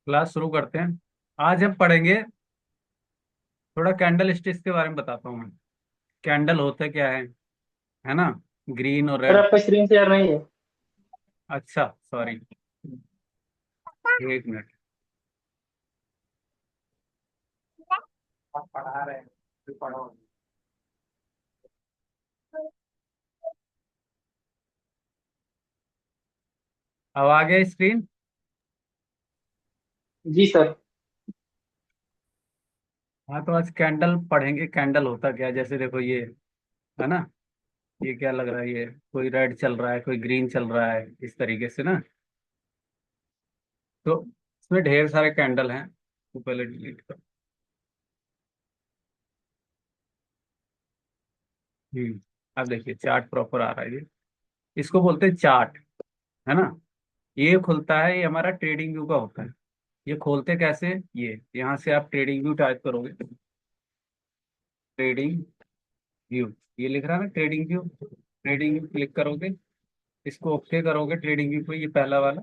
Class शुरू करते हैं। आज हम पढ़ेंगे, थोड़ा कैंडल स्टिक्स के बारे में बताता हूँ मैं। कैंडल होता क्या है ना, ग्रीन और सर रेड। आपका स्क्रीन शेयर नहीं है। अच्छा, सॉरी, एक मिनट। आप पढ़ा रहे हैं तो पढ़ो। अब आ गया स्क्रीन। जी सर। हाँ, तो आज कैंडल पढ़ेंगे। कैंडल होता क्या है, जैसे देखो ये है ना, ये क्या लग रहा है, ये कोई रेड चल रहा है, कोई ग्रीन चल रहा है, इस तरीके से ना। तो इसमें ढेर सारे कैंडल हैं, तो पहले डिलीट कर। अब देखिए चार्ट प्रॉपर आ रहा है ये। इसको बोलते हैं चार्ट, है ना। ये खुलता है, ये हमारा ट्रेडिंग व्यू का होता है। ये खोलते कैसे, ये यहाँ से आप ट्रेडिंग व्यू टाइप करोगे, ट्रेडिंग व्यू, ये लिख रहा है ना trading view. Trading view click करोगे, इसको ओके करोगे ट्रेडिंग व्यू को, ये पहला वाला।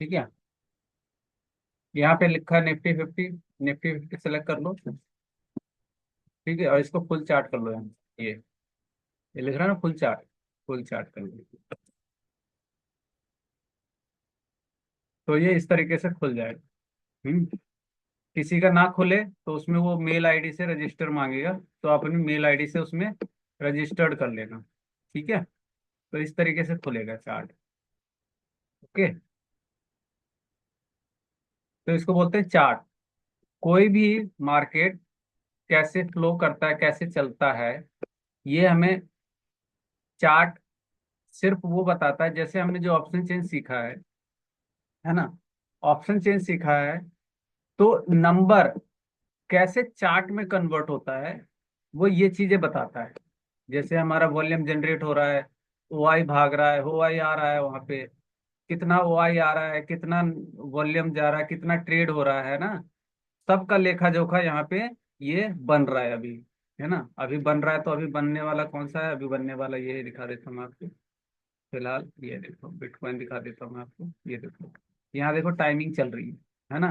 ठीक है, यहाँ पे लिखा है निफ्टी 50। निफ्टी 50 सेलेक्ट कर लो। ठीक है, और इसको फुल चार्ट कर लो यहाँ। ये लिख रहा है ना फुल चार्ट, फुल चार्ट कर लो। तो ये इस तरीके से खुल जाएगा। हम्म किसी का ना खुले तो उसमें वो मेल आईडी से रजिस्टर मांगेगा, तो आप अपनी मेल आईडी से उसमें रजिस्टर्ड कर लेना। ठीक है, तो इस तरीके से खुलेगा चार्ट। ओके, तो इसको बोलते हैं चार्ट। कोई भी मार्केट कैसे फ्लो करता है, कैसे चलता है, ये हमें चार्ट सिर्फ वो बताता है। जैसे हमने जो ऑप्शन चेन सीखा है ना, ऑप्शन चेन सीखा है, तो नंबर कैसे चार्ट में कन्वर्ट होता है, वो ये चीजें बताता है। जैसे हमारा वॉल्यूम जनरेट हो रहा है, ओ आई भाग रहा है, ओ आई आ रहा है, वहां पे कितना ओ आई आ रहा है, कितना वॉल्यूम जा रहा है, कितना ट्रेड हो रहा है ना, सबका लेखा जोखा यहाँ पे ये बन रहा है अभी। है ना, अभी बन रहा है, तो अभी बनने वाला कौन सा है, अभी बनने वाला ये दिखा देता हूँ मैं आपको। फिलहाल ये देखो बिटकॉइन दिखा देता हूँ मैं आपको, ये देखो। यहाँ देखो टाइमिंग चल रही है ना,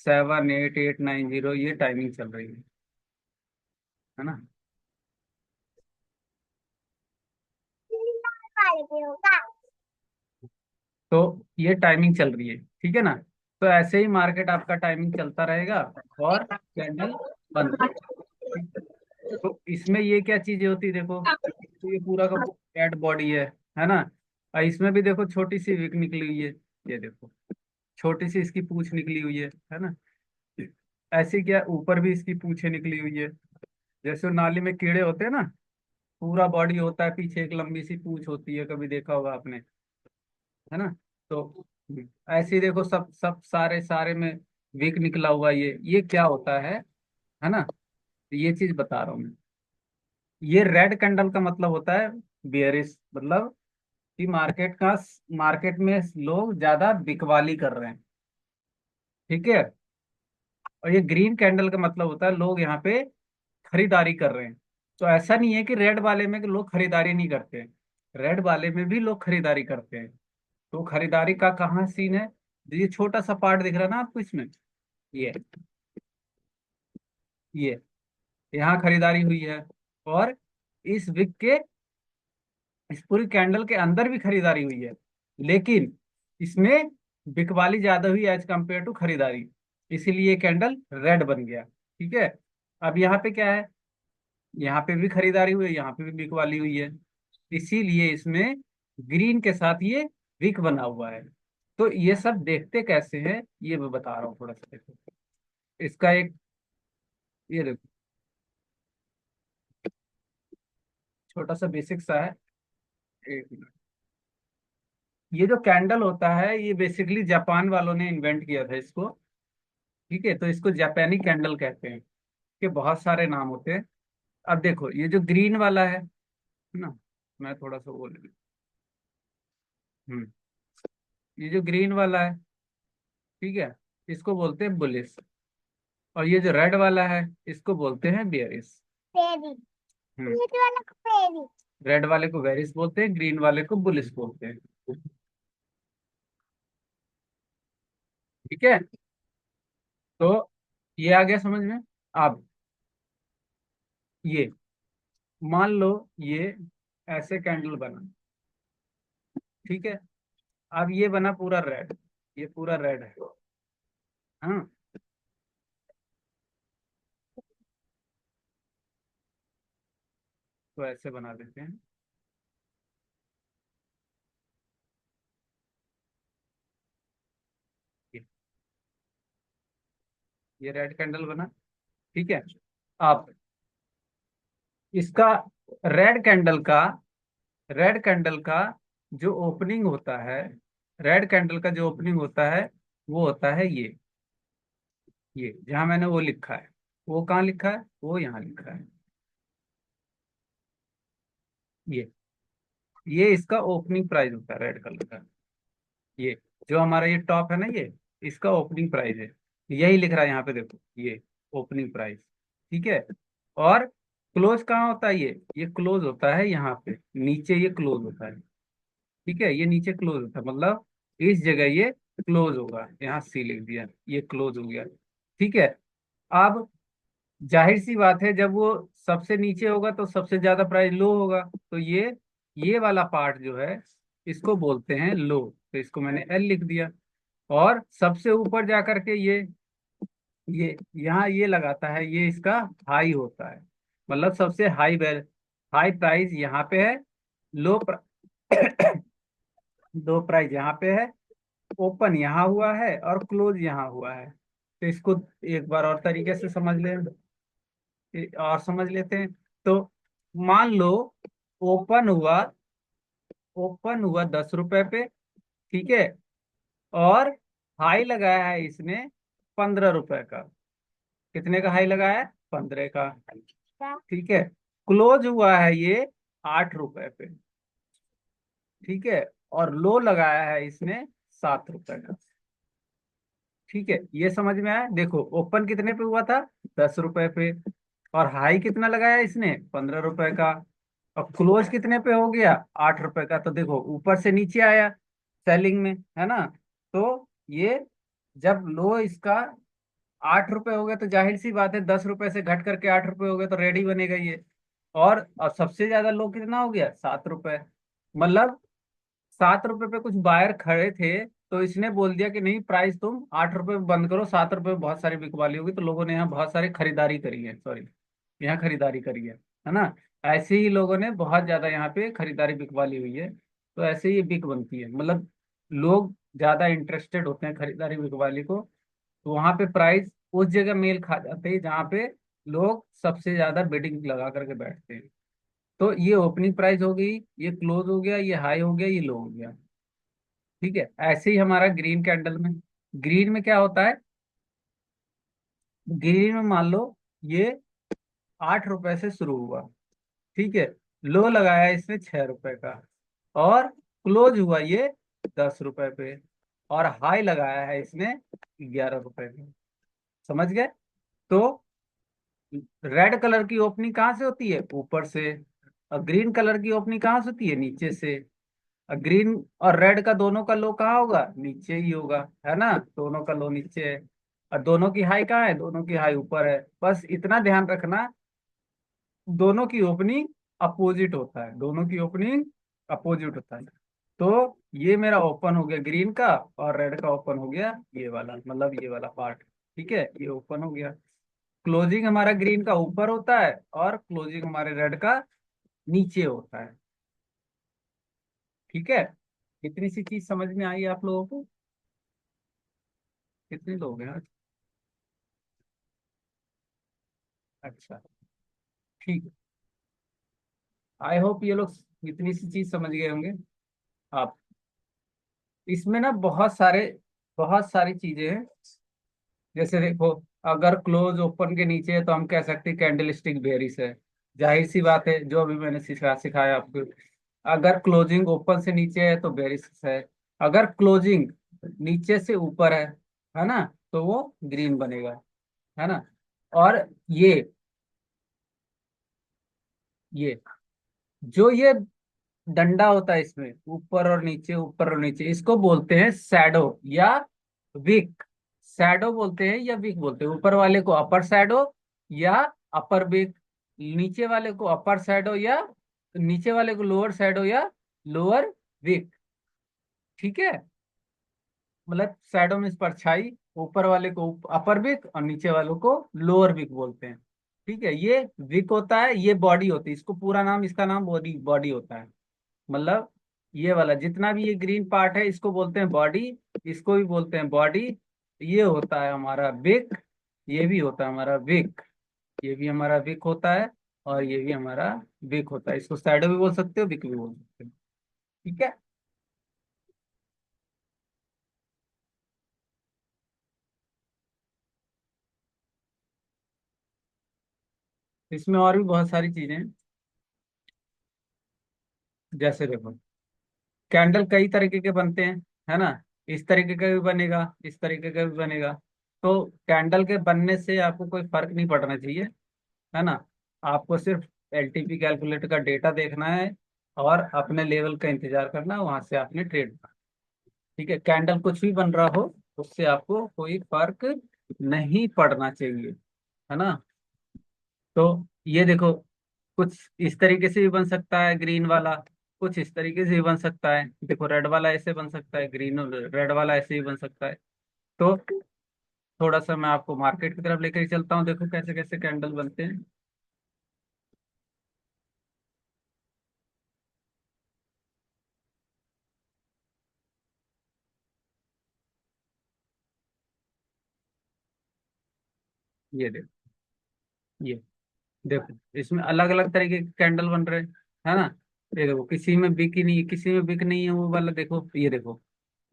78890, ये टाइमिंग चल रही है ना। तो ये टाइमिंग चल रही है, ठीक है ना। तो ऐसे ही मार्केट आपका टाइमिंग चलता रहेगा और कैंडल बंद रहेगा। ठीक? तो इसमें ये क्या चीजें होती है देखो, तो ये पूरा का कैट बॉडी है ना। और इसमें भी देखो छोटी सी विक निकली हुई है, ये देखो छोटी सी इसकी पूंछ निकली हुई है ना। ऐसी क्या, ऊपर भी इसकी पूंछें निकली हुई है। जैसे नाली में कीड़े होते हैं ना, पूरा बॉडी होता है, पीछे एक लंबी सी पूंछ होती है, कभी देखा होगा आपने, है ना। तो ऐसे ही देखो सब सब सारे सारे में विक निकला हुआ, ये क्या होता है ना। तो ये चीज बता रहा हूँ मैं। ये रेड कैंडल का मतलब होता है बियरिश, मतलब कि मार्केट में लोग ज्यादा बिकवाली कर रहे हैं। ठीक है, और ये ग्रीन कैंडल का मतलब होता है लोग यहाँ पे खरीदारी कर रहे हैं। तो ऐसा नहीं है कि रेड वाले में कि लोग खरीदारी नहीं करते हैं, रेड वाले में भी लोग खरीदारी करते हैं। तो खरीदारी का कहाँ सीन है, ये छोटा सा पार्ट दिख रहा है ना आपको इसमें, ये ये यहाँ खरीदारी हुई है। और इस विक के, इस पूरी कैंडल के अंदर भी खरीदारी हुई है, लेकिन इसमें बिकवाली ज्यादा हुई एज कंपेयर टू खरीदारी, इसीलिए ये कैंडल रेड बन गया। ठीक है, अब यहाँ पे क्या है, यहाँ पे भी खरीदारी हुई है, यहाँ पे भी बिकवाली हुई है, इसीलिए इसमें ग्रीन के साथ ये विक बना हुआ है। तो ये सब देखते कैसे हैं, ये मैं बता रहा हूँ थोड़ा सा देखो। इसका एक, ये देखो छोटा सा बेसिक सा है। एक मिनट। ये जो कैंडल होता है, ये बेसिकली जापान वालों ने इन्वेंट किया था इसको। ठीक है, तो इसको जापानी कैंडल कहते हैं, के बहुत सारे नाम होते हैं। अब देखो ये जो ग्रीन वाला है ना, मैं थोड़ा सा बोल, हम्म ये जो ग्रीन वाला है, ठीक है, इसको बोलते हैं बुलिश। और ये जो रेड वाला है, इसको बोलते हैं बियरिश। रेड वाले को बेरिश बोलते हैं, ग्रीन वाले को बुलिश बोलते हैं। ठीक है। तो ये आ गया समझ में। अब ये मान लो ये ऐसे कैंडल बना, ठीक है। अब ये बना पूरा रेड, ये पूरा रेड है। हाँ, तो ऐसे बना देते हैं। ये ये रेड कैंडल बना, ठीक है। अब इसका रेड कैंडल का रेड कैंडल का जो ओपनिंग होता है, रेड कैंडल का जो ओपनिंग होता है वो होता है ये जहां मैंने वो लिखा है। वो कहाँ लिखा है? वो यहाँ लिखा है। ये ये इसका ओपनिंग प्राइस होता है रेड कलर का। ये जो हमारा ये टॉप है ना, ये इसका ओपनिंग प्राइस है। यही लिख रहा है यहाँ पे, देखो ये ओपनिंग प्राइस, ठीक है। और क्लोज कहाँ होता है? ये क्लोज होता है यहाँ पे नीचे, ये क्लोज होता है, ठीक है। ये नीचे क्लोज होता है, मतलब इस जगह ये क्लोज होगा। यहाँ सी लिख दिया, ये क्लोज हो गया, ठीक है। अब जाहिर सी बात है, जब वो सबसे नीचे होगा तो सबसे ज्यादा प्राइस लो होगा। तो ये वाला पार्ट जो है इसको बोलते हैं लो, तो इसको मैंने एल लिख दिया। और सबसे ऊपर जा करके ये यहाँ ये लगाता है, ये इसका हाई होता है। मतलब सबसे हाई प्राइस यहाँ पे है, लो लो प्राइस यहाँ पे है, ओपन यहाँ हुआ है और क्लोज यहाँ हुआ है। तो इसको एक बार और तरीके से समझ लें, और समझ लेते हैं। तो मान लो ओपन हुआ ओपन हुआ 10 रुपए पे, ठीक है। और हाई लगाया है इसने 15 रुपए का। कितने का हाई लगाया है? 15 का, ठीक है। क्लोज हुआ है ये 8 रुपए पे, ठीक है। और लो लगाया है इसने 7 रुपए का, ठीक है। ये समझ में आया? देखो ओपन कितने पे हुआ था? 10 रुपए पे। और हाई कितना लगाया इसने? 15 रुपए का। और क्लोज कितने पे हो गया? 8 रुपए का। तो देखो ऊपर से नीचे आया सेलिंग में, है ना। तो ये जब लो इसका 8 रुपए हो गया, तो जाहिर सी बात है 10 रुपए से घट करके 8 रुपए हो गए, तो रेडी बनेगा ये। और सबसे ज्यादा लो कितना हो गया? 7 रुपए। मतलब 7 रुपए पे कुछ बायर खड़े थे, तो इसने बोल दिया कि नहीं, प्राइस तुम 8 रुपए में बंद करो, 7 रुपए में बहुत सारी बिकवाली होगी। तो लोगों ने यहाँ बहुत सारी खरीदारी करी है, सॉरी, यहाँ खरीदारी करी है ना। ऐसे ही लोगों ने बहुत ज्यादा यहाँ पे खरीदारी बिकवाली हुई है। तो ऐसे ही ये बिक बनती है, मतलब लोग ज्यादा इंटरेस्टेड होते हैं खरीदारी बिकवाली को। तो वहां पे प्राइस उस जगह मेल खा जाते हैं जहाँ पे लोग सबसे ज्यादा बिडिंग लगा करके बैठते हैं। तो ये ओपनिंग प्राइस हो गई, ये क्लोज हो गया, ये हाई हो गया, ये लो हो गया, ठीक है। ऐसे ही हमारा ग्रीन कैंडल में, ग्रीन में क्या होता है? ग्रीन में मान लो ये 8 रुपए से शुरू हुआ, ठीक है। लो लगाया इसने 6 रुपए का, और क्लोज हुआ ये 10 रुपए पे, और हाई लगाया है इसने 11 रुपए पे। समझ गए? तो रेड कलर की ओपनिंग कहाँ से होती है? ऊपर से। और ग्रीन कलर की ओपनिंग कहाँ से होती है? नीचे से। और ग्रीन और रेड का दोनों का लो कहाँ होगा? नीचे ही होगा, है ना। दोनों का लो नीचे है। और दोनों की हाई कहाँ है? दोनों की हाई ऊपर है। बस इतना ध्यान रखना, दोनों की ओपनिंग अपोजिट होता है, दोनों की ओपनिंग अपोजिट होता है। तो ये मेरा ओपन हो गया ग्रीन का, और रेड का ओपन हो गया ये वाला, मतलब ये वाला पार्ट, ठीक है। ये ओपन हो गया। क्लोजिंग हमारा ग्रीन का ऊपर होता है, और क्लोजिंग हमारे रेड का नीचे होता है, ठीक है। कितनी सी चीज समझ में आई आप लोगों को? कितने लोग हैं आज? अच्छा, ठीक है। आई होप ये लोग इतनी सी चीज समझ गए होंगे आप। इसमें ना बहुत सारी चीजें हैं। जैसे देखो, अगर क्लोज ओपन के नीचे है तो हम कह सकते हैं कैंडल स्टिक बेयरिश है। जाहिर सी बात है, जो अभी मैंने सिखाया आपको। अगर क्लोजिंग ओपन से नीचे है तो बेयरिश है। अगर क्लोजिंग नीचे से ऊपर है ना, तो वो ग्रीन बनेगा, है ना। और ये ये जो ये डंडा होता है इसमें ऊपर और नीचे, ऊपर और नीचे, इसको बोलते हैं शैडो या विक। शैडो बोलते हैं या विक बोलते हैं? ऊपर वाले को अपर शैडो या अपर विक, नीचे वाले को अपर शैडो या नीचे वाले को लोअर शैडो या लोअर विक। ठीक है, मतलब शैडो मीन्स परछाई, ऊपर वाले को अपर विक और नीचे वालों को लोअर विक बोलते हैं। ठीक है, ये विक होता है, ये बॉडी होती है, इसको पूरा नाम, इसका नाम बॉडी बॉडी होता है। मतलब ये वाला जितना भी ये ग्रीन पार्ट है इसको बोलते हैं बॉडी, इसको भी बोलते हैं बॉडी। ये होता है हमारा विक, ये भी होता है हमारा विक, ये भी हमारा विक होता है, और ये भी हमारा विक होता है। इसको शैडो भी बोल सकते हो, विक भी बोल सकते हो। ठीक है। इसमें और भी बहुत सारी चीजें हैं। जैसे देखो, कैंडल कई तरीके के बनते हैं, है ना? इस तरीके का भी बनेगा, इस तरीके का भी बनेगा। तो कैंडल के बनने से आपको कोई फर्क नहीं पड़ना चाहिए, है ना? आपको सिर्फ एलटीपी कैलकुलेटर का डेटा देखना है और अपने लेवल का इंतजार करना, वहां से आपने ट्रेड। ठीक है, कैंडल कुछ भी बन रहा हो उससे आपको कोई फर्क नहीं पड़ना चाहिए, है ना? तो ये देखो, कुछ इस तरीके से भी बन सकता है ग्रीन वाला, कुछ इस तरीके से भी बन सकता है। देखो रेड वाला ऐसे बन सकता है, ग्रीन रेड वाला ऐसे भी बन सकता है। तो थोड़ा सा मैं आपको मार्केट की तरफ लेकर चलता हूँ, देखो कैसे कैसे कैंडल बनते हैं। ये देखो, ये देखो, इसमें अलग अलग तरीके के कैंडल बन रहे हैं, है ना? ये देखो, किसी में बिक ही नहीं है, किसी में बिक नहीं है, वो वाला देखो, ये देखो,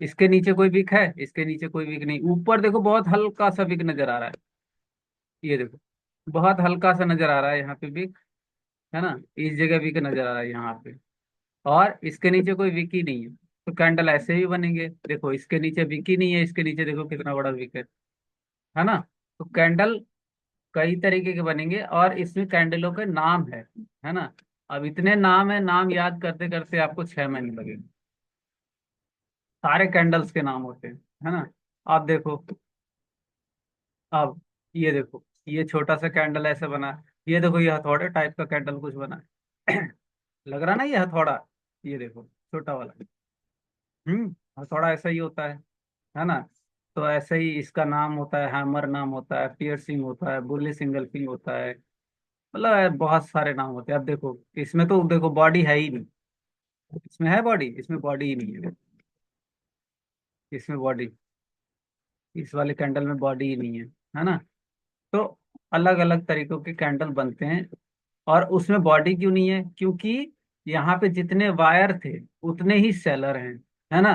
इसके नीचे कोई विक है, इसके नीचे कोई विक नहीं, ऊपर देखो बहुत हल्का सा विक नजर आ रहा है। ये देखो, बहुत हल्का सा नजर आ रहा है यहाँ पे विक, है ना? इस जगह विक नजर आ रहा है यहाँ पे, और इसके नीचे कोई विक ही नहीं है। तो कैंडल ऐसे ही बनेंगे, देखो इसके नीचे विक ही नहीं है, इसके नीचे देखो कितना बड़ा विक है ना? तो कैंडल कई तरीके के बनेंगे, और इसमें कैंडलों के नाम है ना? अब इतने नाम है, नाम याद करते करते आपको 6 महीने लगेंगे। सारे कैंडल्स के नाम होते हैं, है ना? आप देखो, अब ये देखो, ये छोटा सा कैंडल ऐसे बना है। ये देखो, ये हथौड़े टाइप का कैंडल कुछ बना है। लग रहा ना ये हथौड़ा? ये देखो छोटा वाला, हथौड़ा ऐसा ही होता है ना? तो ऐसे ही इसका नाम होता है, हैमर नाम होता है, पियर्सिंग होता है, बुल्ली सिंगल्फिंग होता है। मतलब बहुत सारे नाम होते हैं। अब देखो, इसमें तो देखो बॉडी है ही नहीं, इसमें है बॉडी, इसमें बॉडी ही नहीं है। इसमें बॉडी, इस वाले कैंडल में बॉडी ही नहीं है ना? तो अलग अलग तरीकों के कैंडल बनते हैं। और उसमें बॉडी क्यों नहीं है? क्योंकि यहाँ पे जितने वायर थे उतने ही सेलर हैं, है ना?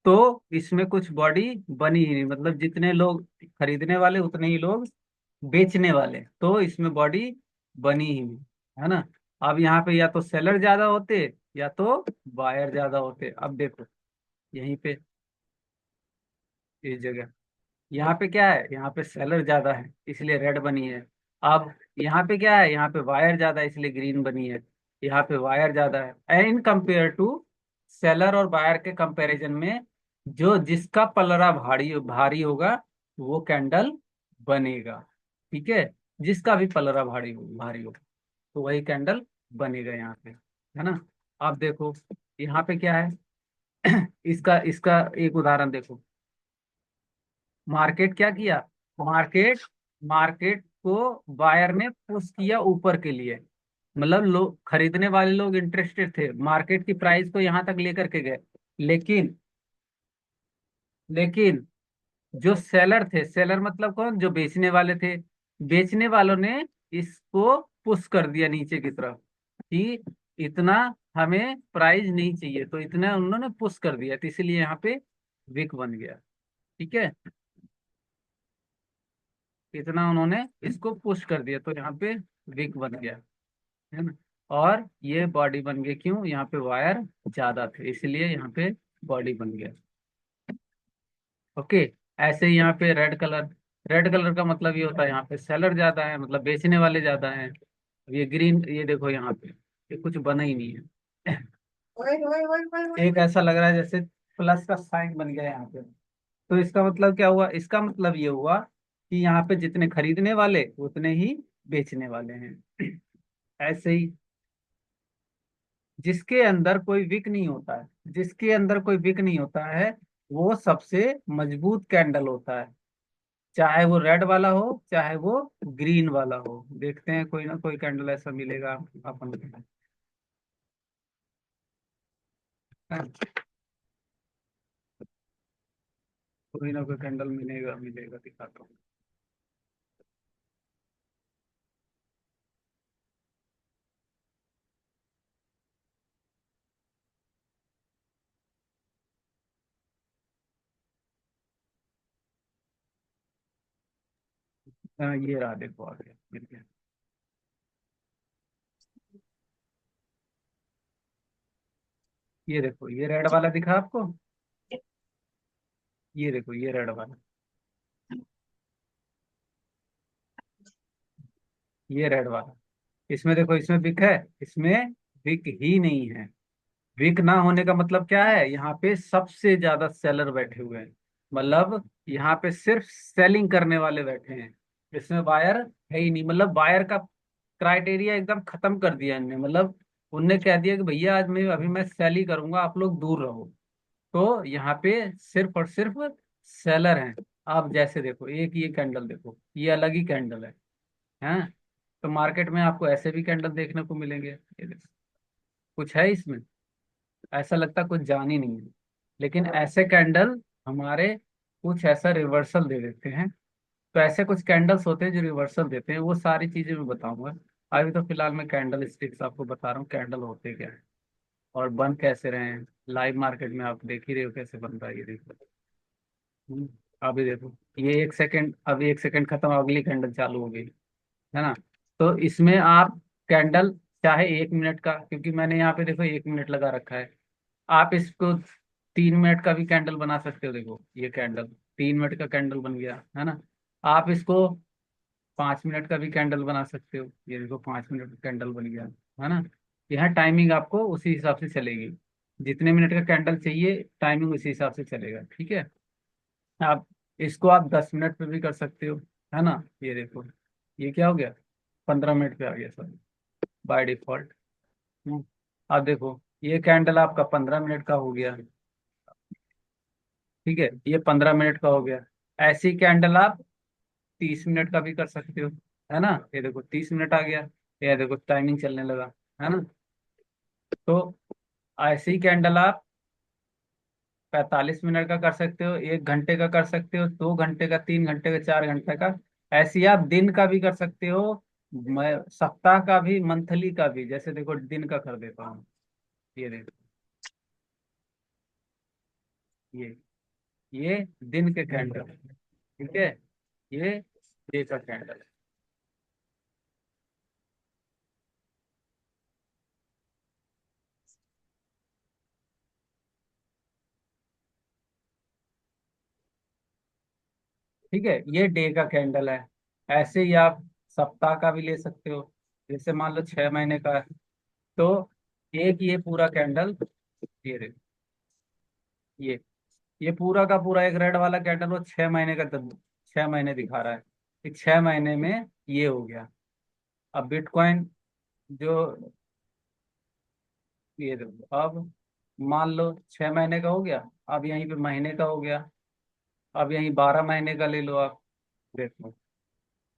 तो इसमें कुछ बॉडी बनी ही नहीं, मतलब जितने लोग खरीदने वाले उतने ही लोग बेचने वाले, तो इसमें बॉडी बनी ही नहीं, है ना? अब यहाँ पे या तो सेलर ज्यादा होते या तो बायर ज्यादा होते। अब देखो यहीं पे, इस जगह, यहाँ पे क्या है? यहाँ पे सेलर ज्यादा है इसलिए रेड बनी है। अब यहाँ पे क्या है? यहाँ पे वायर ज्यादा है इसलिए ग्रीन बनी है। यहाँ पे वायर ज्यादा है, इन कंपेयर टू सेलर और बायर के कंपैरिजन में, जो जिसका पलड़ा भारी भारी होगा वो कैंडल बनेगा। ठीक है, जिसका भी पलड़ा भारी होगा तो वही कैंडल बनेगा यहाँ पे, है ना? आप देखो यहाँ पे क्या है? इसका इसका एक उदाहरण देखो। मार्केट क्या किया? मार्केट मार्केट को बायर ने पुश किया ऊपर के लिए, मतलब लोग, खरीदने वाले लोग इंटरेस्टेड थे, मार्केट की प्राइस को यहाँ तक लेकर के गए। लेकिन लेकिन जो सेलर थे, सेलर मतलब कौन? जो बेचने वाले थे, बेचने वालों ने इसको पुश कर दिया नीचे की तरफ, कि इतना हमें प्राइस नहीं चाहिए, तो इतना उन्होंने पुश कर दिया, तो इसीलिए यहाँ पे विक बन गया। ठीक है, इतना उन्होंने इसको पुश कर दिया तो यहाँ पे विक बन गया, है ना? और ये बॉडी बन गई, क्यों? यहाँ पे वायर ज्यादा थे इसलिए यहाँ पे बॉडी बन गया। ओके, ऐसे ही यहाँ पे रेड कलर, रेड कलर का मतलब ये होता है यहाँ पे सेलर ज्यादा है, मतलब बेचने वाले ज्यादा हैं। ये ग्रीन, ये देखो यहाँ पे ये कुछ बना ही नहीं है। एक ऐसा लग रहा है जैसे प्लस का साइन बन गया यहाँ पे, तो इसका मतलब क्या हुआ, इसका मतलब ये हुआ कि यहाँ पे जितने खरीदने वाले उतने ही बेचने वाले हैं। ऐसे ही जिसके अंदर कोई विक नहीं होता है, जिसके अंदर कोई विक नहीं होता है, वो सबसे मजबूत कैंडल होता है। चाहे वो रेड वाला हो, चाहे वो ग्रीन वाला हो। देखते हैं कोई ना कोई कैंडल ऐसा मिलेगा अपन को। हाँ, कोई ना कोई कैंडल मिलेगा मिलेगा, दिखाता हूँ। हाँ, ये रहा, देखो आ गया, मिल गया। ये देखो, ये रेड वाला दिखा आपको। ये देखो, ये रेड वाला, ये रेड वाला। इसमें देखो, इसमें विक है, इसमें विक ही नहीं है। विक ना होने का मतलब क्या है, यहाँ पे सबसे ज्यादा सेलर बैठे हुए हैं। मतलब यहाँ पे सिर्फ सेलिंग करने वाले बैठे हैं। इसमें बायर है ही नहीं, मतलब बायर का क्राइटेरिया एकदम खत्म कर दिया इनने। मतलब उनने कह दिया कि भैया आज मैं अभी मैं सेल ही करूंगा, आप लोग दूर रहो। तो यहाँ पे सिर्फ और सिर्फ सेलर हैं। आप जैसे देखो, एक ये कैंडल देखो, ये अलग ही कैंडल है। हैं? तो मार्केट में आपको ऐसे भी कैंडल देखने को मिलेंगे, ये देखो, कुछ है इसमें, ऐसा लगता कुछ जान ही नहीं है। लेकिन ऐसे कैंडल हमारे कुछ ऐसा रिवर्सल दे देते हैं। तो ऐसे कुछ कैंडल्स होते हैं जो रिवर्सल देते हैं, वो सारी चीजें मैं बताऊंगा। अभी तो फिलहाल मैं कैंडल स्टिक्स आपको बता रहा हूँ, कैंडल होते क्या है और बन कैसे रहे हैं। लाइव मार्केट में आप देख ही रहे हो कैसे बन रहा है, ये देखो। हम्म, अभी देखो, ये 1 सेकंड, अभी 1 सेकंड खत्म, अगली कैंडल चालू हो गई, है ना। तो इसमें आप कैंडल चाहे 1 मिनट का, क्योंकि मैंने यहाँ पे देखो 1 मिनट लगा रखा है, आप इसको 3 मिनट का भी कैंडल बना सकते हो। देखो ये कैंडल 3 मिनट का कैंडल बन गया, है ना। आप इसको 5 मिनट का भी कैंडल बना सकते हो। ये देखो 5 मिनट का कैंडल बन गया, है ना। यहाँ टाइमिंग आपको उसी हिसाब से चलेगी, जितने मिनट का कैंडल चाहिए टाइमिंग उसी हिसाब से चलेगा, ठीक है। आप इसको आप 10 मिनट पे भी कर सकते हो, है ना। ये देखो, ये क्या हो गया, 15 मिनट पे आ गया सॉरी, बाय डिफॉल्ट। अब देखो, ये कैंडल आपका 15 मिनट का हो गया, ठीक है, ये 15 मिनट का हो गया। ऐसी कैंडल आप 30 मिनट का भी कर सकते हो, है ना। ये देखो 30 मिनट आ गया, ये देखो टाइमिंग चलने लगा, है ना। तो ऐसी कैंडल आप 45 मिनट का कर सकते हो, 1 घंटे का कर सकते हो, 2 घंटे का, 3 घंटे का, 4 घंटे का। ऐसी आप दिन का भी कर सकते हो, मैं सप्ताह का भी, मंथली का भी। जैसे देखो दिन का कर देता हूँ, ये देखो, ये ये दिन के कैंडल, ठीक है, ये डे का कैंडल। ठीक है, ये डे का कैंडल है। ऐसे ही आप सप्ताह का भी ले सकते हो, जैसे मान लो 6 महीने का है। तो एक ये पूरा कैंडल, ये देखो, ये पूरा का पूरा एक रेड वाला कैंडल, वो 6 महीने का 6 महीने दिखा रहा है कि 6 महीने में ये हो गया। अब बिटकॉइन जो, ये देखो, अब मान लो 6 महीने का हो गया, अब यहीं पे महीने का हो गया, अब यहीं 12 महीने का ले लो आप, देखो।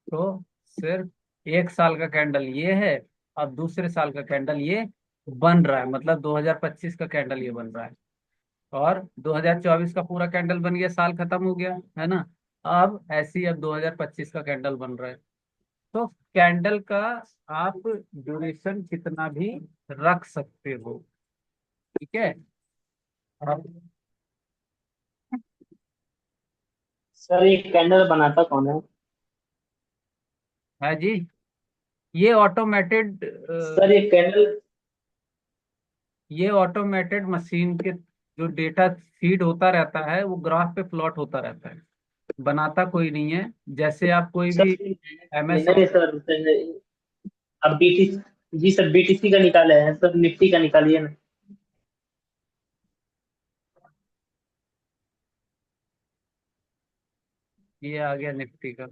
तो सिर्फ 1 साल का कैंडल ये है, अब दूसरे साल का कैंडल ये बन रहा है, मतलब 2025 का कैंडल ये बन रहा है। और 2024 का पूरा कैंडल बन गया, साल खत्म हो गया, है ना। अब ऐसे ही अब 2025 का कैंडल बन रहा है। तो कैंडल का आप ड्यूरेशन कितना भी रख सकते हो, ठीक है। अब सर ये कैंडल बनाता कौन है? है जी, ये ऑटोमेटेड, सर ये कैंडल। ये ऑटोमेटेड मशीन के जो डेटा फीड होता रहता है, वो ग्राफ पे प्लॉट होता रहता है, बनाता कोई नहीं है। जैसे आप कोई सर भी नहीं एमएस, नहीं सर, अब बीटीसी, जी सर बीटीसी का निकाले हैं सर, निफ्टी का निकालिए ना। ये आ गया निफ्टी का।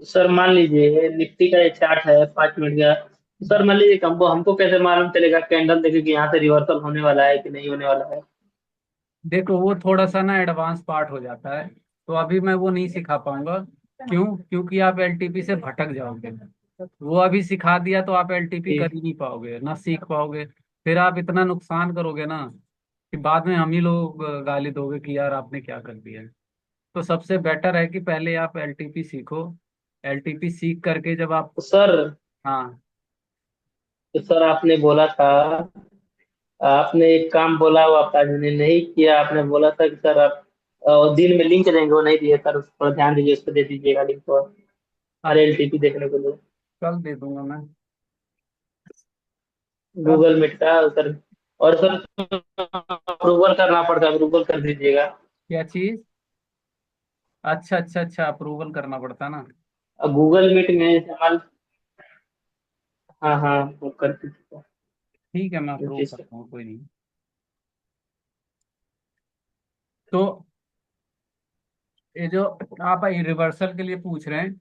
सर मान लीजिए निफ्टी का एक चार्ट है 5 मिनट का। सर मान लीजिए हमको हमको कैसे मालूम चलेगा कैंडल देखे कि यहाँ से रिवर्सल होने वाला है कि नहीं होने वाला है? देखो वो थोड़ा सा ना एडवांस पार्ट हो जाता है, तो अभी मैं वो नहीं सिखा पाऊंगा। क्यों? क्योंकि आप एलटीपी से भटक जाओगे। वो अभी सिखा दिया तो आप एलटीपी जी। कर ही नहीं पाओगे, ना सीख पाओगे। फिर आप इतना नुकसान करोगे ना कि बाद में हम ही लोग गाली दोगे कि यार आपने क्या कर दिया। तो सबसे बेटर है कि पहले आप एलटीपी सीखो। एलटीपी सीख करके जब आप, तो सर हाँ, तो सर आपने बोला था, आपने एक काम बोला वो आपने नहीं किया। आपने बोला था कि सर आप दिन में लिंक देंगे, वो नहीं दिए सर। उस पर ध्यान दीजिए, उस पर दे दीजिएगा लिंक को अब RLTP देखने के लिए। कल दे दूंगा मैं। कल। गूगल मीट का सर। और सर अप्रूवल करना पड़ता है, अप्रूवल कर दीजिएगा। क्या चीज? अच्छा अच्छा अच्छा, अप्रूवल करना पड़ता ना। गूगल मीट में इस्तेमाल। हाँ हाँ, वो कर दीजिएगा। ठीक है, मैं अप्रूव जी सर। करता हूँ, कोई नहीं। तो ये जो आप रिवर्सल के लिए पूछ रहे हैं,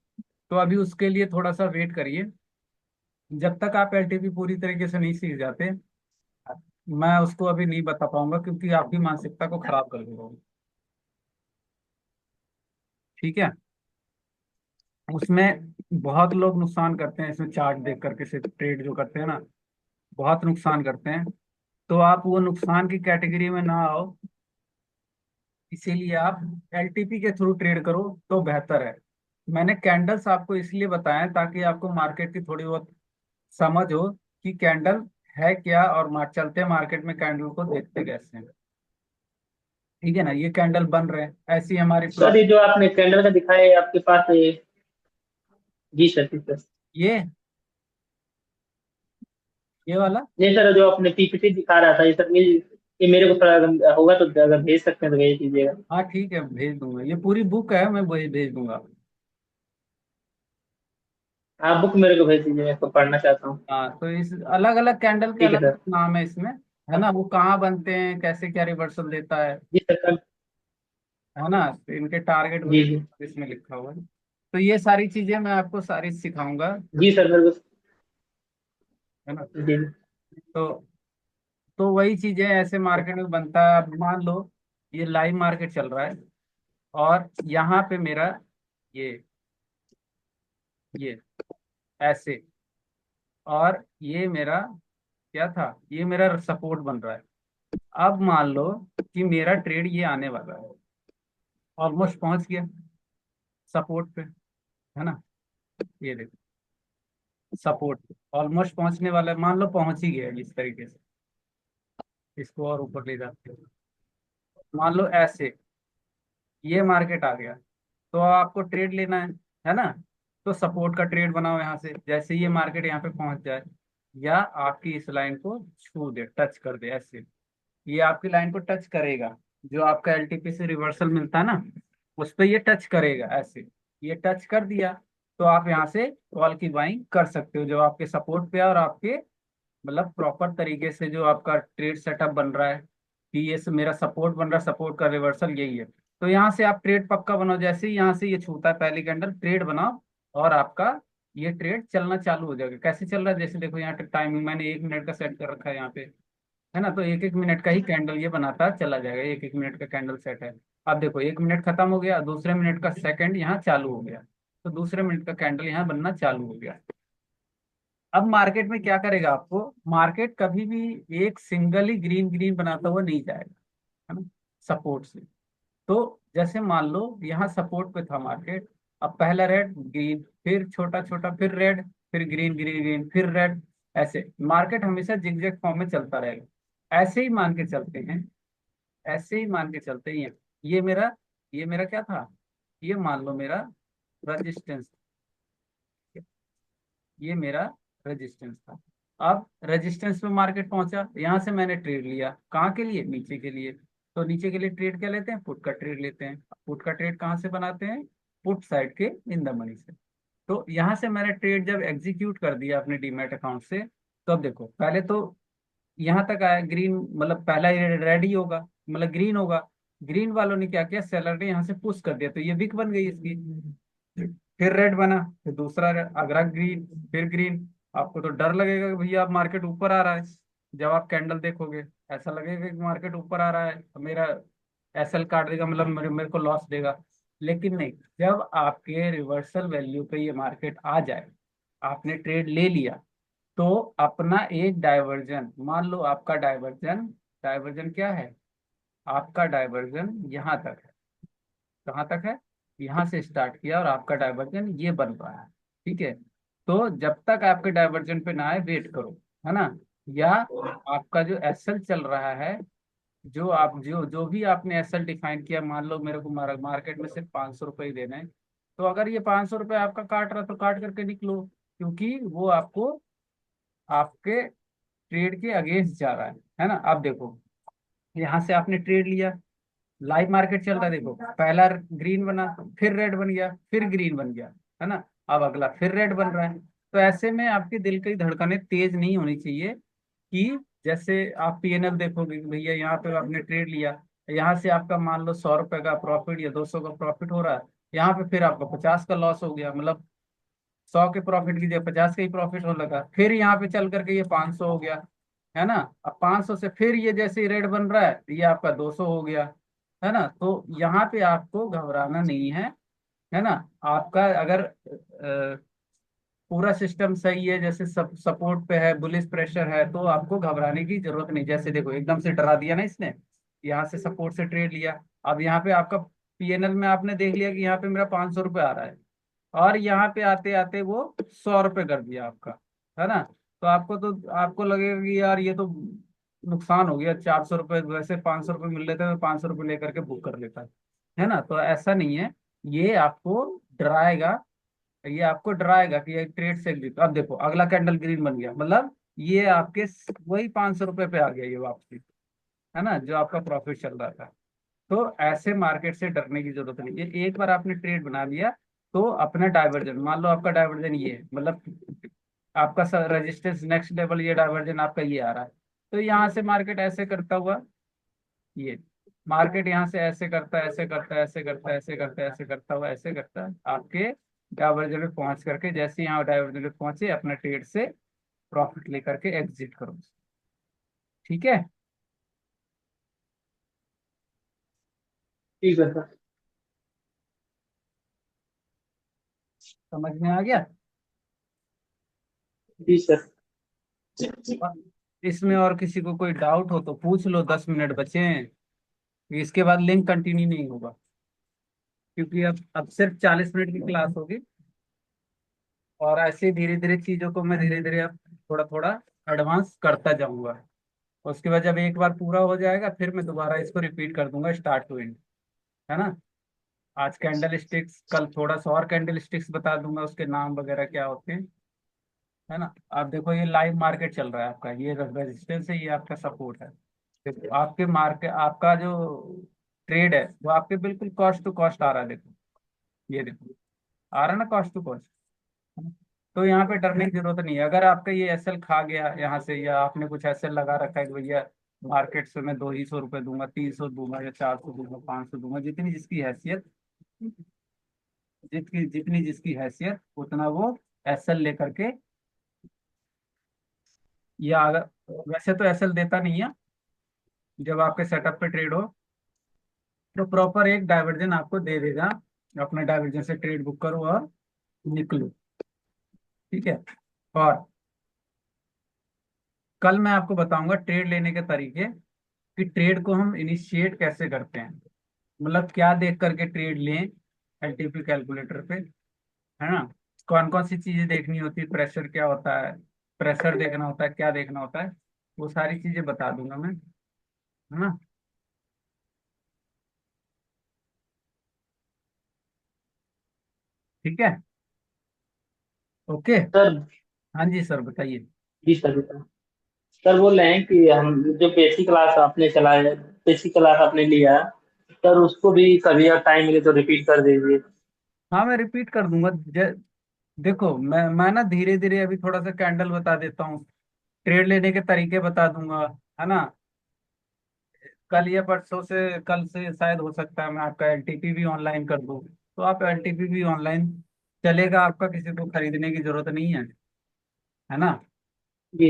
तो अभी उसके लिए थोड़ा सा वेट करिए। जब तक आप एलटीपी पूरी तरीके से नहीं सीख जाते, मैं उसको अभी नहीं बता पाऊंगा, क्योंकि आपकी मानसिकता को खराब कर देगा वो। ठीक है। उसमें बहुत लोग नुकसान करते हैं, इसमें चार्ट देख करके से ट्रेड जो करते हैं ना, बहुत नुकसान करते हैं। तो आप वो नुकसान की कैटेगरी में ना आओ, इसीलिए आप एलटीपी के थ्रू ट्रेड करो तो बेहतर है। मैंने कैंडल्स आपको इसलिए बताया ताकि आपको मार्केट की थोड़ी बहुत समझ हो कि कैंडल है क्या, और चलते मार्केट में कैंडल को देखते कैसे हैं। ठीक है ना, ये कैंडल बन रहे हैं, ऐसी हमारी सर ये जो आपने कैंडल का दिखाया है आपके पास ये। जी सर, जी सर। ये ये वाला। नहीं सर, जो आपने PPT दिखा रहा था ये सर, ये मेरे को थोड़ा अगर होगा तो अगर भेज सकते हैं तो भेज दीजिएगा। हाँ ठीक है, भेज दूंगा, ये पूरी बुक है, मैं वही भेज दूंगा। आप बुक मेरे को भेज दीजिए, मैं इसको पढ़ना चाहता हूँ। हाँ, तो इस अलग अलग कैंडल के ठीक है अलग सर। अलग नाम है इसमें, है ना, वो कहाँ बनते हैं, कैसे क्या रिवर्सल देता जी सर सर। है ना, तो इनके टारगेट जी जी। वगैरह इसमें लिखा हुआ है। तो ये सारी चीजें मैं आपको सारी सिखाऊंगा, जी सर मेरे को। है ना। जी जी। तो तो वही चीजें ऐसे मार्केट में बनता है। अब मान लो ये लाइव मार्केट चल रहा है, और यहाँ पे मेरा ये ये ऐसे, और ये मेरा क्या था, ये मेरा सपोर्ट बन रहा है। अब मान लो कि मेरा ट्रेड ये आने वाला है, ऑलमोस्ट पहुंच गया सपोर्ट पे, है ना। ये देखो, सपोर्ट ऑलमोस्ट पहुंचने वाला है, मान लो पहुंच ही गया इस तरीके से। इसको और ऊपर ले जाते हैं, मान लो ऐसे ये मार्केट आ गया, तो आपको ट्रेड लेना है ना। तो सपोर्ट का ट्रेड बनाओ यहाँ से, जैसे ये मार्केट यहाँ पे पहुंच जाए, या आपकी इस लाइन को छू दे, टच कर दे ऐसे, ये आपकी लाइन को टच करेगा, जो आपका एलटीपी से रिवर्सल मिलता है ना, उस पर ये टच करेगा ऐसे। ये टच कर दिया तो आप यहाँ से कॉल की बाइंग कर सकते हो, जो आपके सपोर्ट पे है, और आपके मतलब प्रॉपर तरीके से जो आपका ट्रेड सेटअप बन रहा है कि ये मेरा सपोर्ट बन रहा है, सपोर्ट का रिवर्सल यही है। तो यहाँ से आप ट्रेड पक्का बनाओ, जैसे ही यहाँ से ये छूता है पहली कैंडल, ट्रेड बनाओ, और आपका ये ट्रेड चलना चालू हो जाएगा। कैसे चल रहा है, जैसे देखो यहाँ टाइमिंग मैंने 1 मिनट का सेट कर रखा है यहाँ पे, है ना। तो 1 1 मिनट का ही कैंडल ये बनाता चला जाएगा, 1 1 मिनट का कैंडल सेट है। अब देखो 1 मिनट खत्म हो गया, दूसरे मिनट का सेकंड यहाँ चालू हो गया, तो दूसरे मिनट का कैंडल यहाँ बनना चालू हो गया। अब मार्केट में क्या करेगा, आपको मार्केट कभी भी एक सिंगल ही ग्रीन ग्रीन बनाता हुआ नहीं जाएगा, है ना, सपोर्ट से। तो जैसे मान लो यहाँ सपोर्ट पे था मार्केट, अब पहला रेड ग्रीन, फिर छोटा छोटा, फिर रेड, फिर ग्रीन ग्रीन ग्रीन, फिर रेड, ऐसे मार्केट हमेशा जिगजैग फॉर्म में चलता रहेगा। ऐसे ही मान के चलते हैं, ऐसे ही मान के चलते हैं। ये मेरा क्या था, ये मान लो मेरा रजिस्टेंस, ये मेरा रेजिस्टेंस था। अब रेजिस्टेंस पे मार्केट पहुंचा, यहां से मैंने ट्रेड लिया, कहाँ के लिए, नीचे के लिए। तो नीचे के लिए ट्रेड क्या लेते हैं, पुट का ट्रेड लेते हैं। पुट का ट्रेड कहाँ से बनाते हैं, पुट साइड के इन द मनी से। तो यहाँ से मैंने ट्रेड जब एग्जीक्यूट कर दिया अपने डीमैट अकाउंट से, तो अब देखो, पहले तो यहाँ तक आया ग्रीन, मतलब पहला ये रेड ही होगा, मतलब ग्रीन होगा। ग्रीन वालों ने क्या किया, सेलर ने यहाँ से पुश कर दिया, तो ये विक बन गई इसकी। फिर रेड बना, फिर दूसरा अगला ग्रीन, फिर ग्रीन। आपको तो डर लगेगा कि भैया आप मार्केट ऊपर आ रहा है। जब आप कैंडल देखोगे, ऐसा लगेगा कि मार्केट ऊपर आ रहा है, तो मेरा एसएल काट देगा, मतलब मेरे को लॉस देगा। लेकिन नहीं, जब आपके रिवर्सल वैल्यू पे ये मार्केट आ जाए, आपने ट्रेड ले लिया, तो अपना एक डाइवर्जन मान लो, आपका डाइवर्जन, डाइवर्जन क्या है, आपका डाइवर्जन यहाँ तक है। कहाँ तक है, यहाँ से स्टार्ट किया और आपका डाइवर्जन ये बन रहा है। ठीक है, तो जब तक आपके डाइवर्जन पे ना आए वेट करो, है ना। या आपका जो एसएल चल रहा है, जो आप जो जो भी आपने एसएल डिफाइन किया, मान लो मेरे को मार्केट में सिर्फ 500 रुपये ही देना है, तो अगर ये 500 रुपये आपका काट रहा है, तो काट करके निकलो, क्योंकि वो आपको आपके ट्रेड के अगेंस्ट जा रहा है ना। आप देखो, यहाँ से आपने ट्रेड लिया, लाइव मार्केट चल रहा है, देखो पहला ग्रीन बना, फिर रेड बन गया, फिर ग्रीन बन गया, है ना। अब अगला फिर रेड बन रहा है। तो ऐसे में आपके दिल की धड़कनें तेज नहीं होनी चाहिए, कि जैसे आप पीएनएल देखोगे कि भैया यहाँ पे आपने ट्रेड लिया, यहाँ से आपका मान लो 100 रुपए का प्रॉफिट या 200 का प्रॉफिट हो रहा है, यहाँ पे फिर आपका 50 का लॉस हो गया, मतलब 100 के प्रॉफिट की जगह 50 का ही प्रॉफिट होने लगा, फिर यहाँ पे चल करके ये 500 हो गया, है ना। अब 500 से फिर ये जैसे ही रेड बन रहा है, तो ये आपका 200 हो गया, है ना। तो यहाँ पे आपको घबराना नहीं है ना। आपका अगर पूरा सिस्टम सही है, जैसे सब सपोर्ट पे है, बुलिश प्रेशर है, तो आपको घबराने की जरूरत नहीं। जैसे देखो एकदम से डरा दिया ना इसने, यहाँ से सपोर्ट से ट्रेड लिया, अब यहाँ पे आपका पीएनएल में आपने देख लिया कि यहाँ पे मेरा 500 रुपये आ रहा है, और यहाँ पे आते आते वो 100 रुपये कर दिया आपका, है ना। तो आपको लगेगा कि यार ये तो नुकसान हो गया, 400 रुपये, वैसे 500 रुपये मिल लेते हैं, तो 500 रुपये लेकर के बुक कर लेता है ना। तो ऐसा नहीं है, ये आपको डराएगा, ये आपको डराएगा कि ये ट्रेड से एग्जिट। अब देखो अगला कैंडल ग्रीन बन गया, मतलब ये आपके वही 500 रुपये पे आ गया ये वापसी, है ना, जो आपका प्रॉफिट चल रहा था। तो ऐसे मार्केट से डरने की जरूरत नहीं है। एक बार आपने ट्रेड बना लिया, तो अपना डाइवर्जन मान लो, आपका डाइवर्जन ये है, मतलब आपका रेजिस्टेंस नेक्स्ट लेवल, ये डाइवर्जन आपका ये आ रहा है, तो यहाँ से मार्केट ऐसे करता हुआ, ये मार्केट यहाँ से ऐसे करता है, ऐसे करता है, ऐसे करता है, ऐसे करता है, ऐसे करता हुआ, ऐसे करता है, आपके डाइवर्जन में पहुंच करके, जैसे यहाँ डाइवर्जन में पहुंचे, अपना ट्रेड से प्रॉफिट लेकर के एग्जिट करो। ठीक है, ठीक है सर। समझ में आ गया। जी सर। और इसमें और किसी को कोई डाउट हो तो पूछ लो, 10 मिनट बचे हैं, क्योंकि इसके बाद लिंक कंटिन्यू नहीं होगा, क्योंकि अब सिर्फ 40 मिनट की क्लास होगी, और ऐसे धीरे धीरे चीजों को मैं धीरे धीरे अब थोड़ा थोड़ा एडवांस करता जाऊंगा। उसके बाद जब एक बार पूरा हो जाएगा, फिर मैं दोबारा इसको रिपीट कर दूंगा स्टार्ट टू एंड, है ना। आज कैंडल स्टिक्स, कल थोड़ा सा और कैंडल स्टिक्स बता दूंगा, उसके नाम वगैरह क्या होते हैं, है ना। आप देखो ये लाइव मार्केट चल रहा है आपका, ये रेजिस्टेंस है, ये आपका सपोर्ट है। देखो आपके मार्केट, आपका जो ट्रेड है वो आपके बिल्कुल कॉस्ट टू कॉस्ट आ रहा है, देखो ये देखो, आ रहा है ना कॉस्ट टू कॉस्ट। तो यहाँ पे डरने की जरूरत नहीं है। अगर आपका ये एसएल खा गया यहाँ से, या आपने कुछ एसएल लगा रखा है कि भैया मार्केट से मैं 200 ही रुपये दूंगा, 300 दूंगा, या 400 दूंगा, 500 दूंगा, जितनी जिसकी हैसियत, जितनी जितनी जिसकी हैसियत उतना वो एसएल लेकर के, या अगर, वैसे तो एसएल देता नहीं है जब आपके सेटअप पे ट्रेड हो, तो प्रॉपर एक डाइवर्जन आपको दे देगा, अपने डाइवर्जन से ट्रेड बुक करो और निकलो। ठीक है, और कल मैं आपको बताऊंगा ट्रेड लेने के तरीके, कि ट्रेड को हम इनिशिएट कैसे करते हैं, मतलब क्या देख करके ट्रेड लें एलटीपी कैलकुलेटर पे, है ना। कौन कौन सी चीजें देखनी होती है, प्रेशर क्या होता है, प्रेशर देखना होता है, क्या देखना होता है, वो सारी चीजें बता दूंगा मैं, है ना। ठीक है, ओके। सर। हाँ जी सर, बताइए। जी सर। सर बोल रहे हैं कि हम जो बेसिक क्लास आपने चलाया, बेसिक क्लास आपने लिया, सर उसको भी कभी अगर टाइम मिले तो रिपीट कर दीजिए। हाँ मैं रिपीट कर दूंगा। देखो मैं ना धीरे धीरे अभी थोड़ा सा कैंडल बता देता हूँ, ट्रेड लेने के तरीके बता दूंगा, है ना। कल या परसों से, कल से शायद हो सकता है मैं आपका एलटीपी भी ऑनलाइन कर दूँ, तो आप एलटीपी भी ऑनलाइन चलेगा आपका, किसी को खरीदने की जरूरत नहीं है ना। जी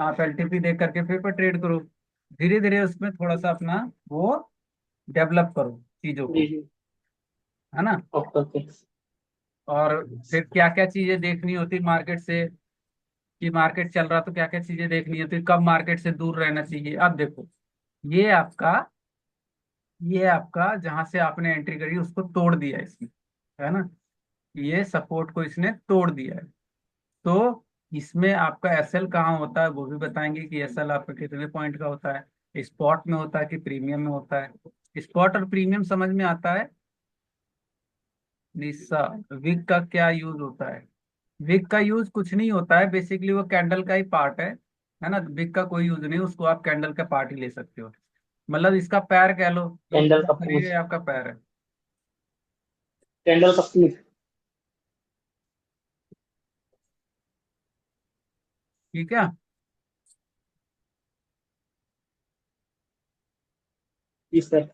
आप एलटीपी देख करके फिर पर ट्रेड करो, धीरे धीरे उसमें थोड़ा सा अपना वो डेवलप करो चीजों जी को, जी। है ना। Okay okay. और फिर क्या क्या चीजें देखनी होती मार्केट से, कि मार्केट चल रहा तो क्या क्या चीजें देखनी होती, कब मार्केट से दूर रहना चाहिए। अब देखो, ये आपका ये आपका जहां से आपने एंट्री करी उसको तोड़ दिया इसने, है ना। ये सपोर्ट को इसने तोड़ दिया है। तो इसमें आपका एसएल कहाँ होता है वो भी बताएंगे, कि एसएल आपका कितने पॉइंट का होता है, स्पॉट में होता है कि प्रीमियम में होता है। स्पॉट और प्रीमियम समझ में आता है निशा। विग का क्या यूज होता है? विग का यूज कुछ नहीं होता है, बेसिकली वो कैंडल का ही पार्ट है ना। विग का कोई यूज नहीं, उसको आप कैंडल का पार्ट ही ले सकते हो, मतलब इसका पैर कह लो, ये कैंडल पूरा का शरीर पूछ। है आपका पैर है। कैंडल का पूछ। ठीक है। जी सर।